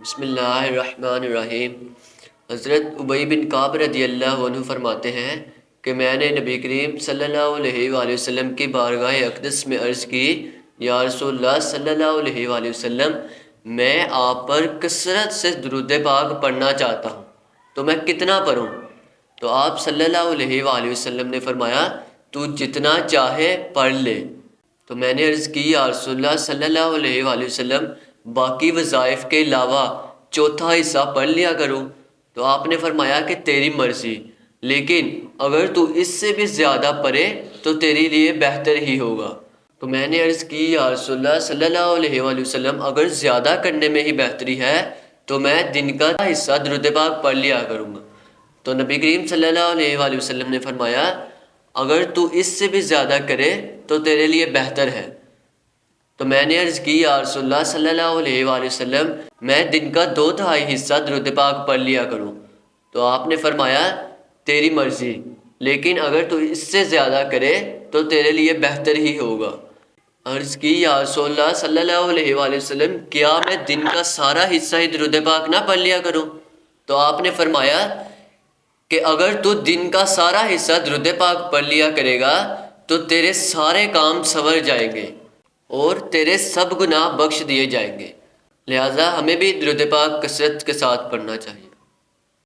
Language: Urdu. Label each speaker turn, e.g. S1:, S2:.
S1: بسم اللہ الرحمن الرحیم۔ حضرت ابی بن کعب رضی اللہ عنہ فرماتے ہیں کہ میں نے نبی کریم صلی اللہ علیہ وآلہ وسلم کی بارگاہ اقدس میں عرض کی، یا رسول اللہ صلی اللہ علیہ وآلہ وسلم، میں آپ پر کثرت سے درود پاک پڑھنا چاہتا ہوں، تو میں کتنا پڑھوں؟ تو آپ صلی اللہ علیہ وآلہ وسلم نے فرمایا، تو جتنا چاہے پڑھ لے۔ تو میں نے عرض کی، یا رسول اللہ صلی اللہ علیہ وآلہ وسلم، باقی وظائف کے علاوہ چوتھا حصہ پڑھ لیا کروں؟ تو آپ نے فرمایا کہ تیری مرضی، لیکن اگر تو اس سے بھی زیادہ پڑھے تو تیرے لیے بہتر ہی ہوگا۔ تو میں نے عرض کی، یا رسول اللہ صلی اللہ علیہ وآلہ وسلم، اگر زیادہ کرنے میں ہی بہتری ہے تو میں دن کا حصہ درود پاک پڑھ لیا کروں گا۔ تو نبی کریم صلی اللہ علیہ وآلہ وسلم نے فرمایا، اگر تو اس سے بھی زیادہ کرے تو تیرے لیے بہتر ہے۔ تو میں نے عرض کی، یا رسول اللہ صلی اللہ علیہ وآلہ وسلم، میں دن کا 2/3 حصہ درود پاک پڑھ لیا کروں۔ تو آپ نے فرمایا، تیری مرضی، لیکن اگر تو اس سے زیادہ کرے تو تیرے لیے بہتر ہی ہوگا۔ عرض کی، یا رسول اللہ صلی اللہ علیہ وآلہ وسلم، کیا میں دن کا سارا حصہ ہی درود پاک نہ پڑھ لیا کروں؟ تو آپ نے فرمایا کہ اگر تو دن کا سارا حصہ درود پاک پڑھ لیا کرے گا تو تیرے سارے کام سنور جائیں گے اور تیرے سب گناہ بخش دیے جائیں گے۔ لہٰذا ہمیں بھی درود پاک کثرت کے ساتھ پڑھنا چاہیے۔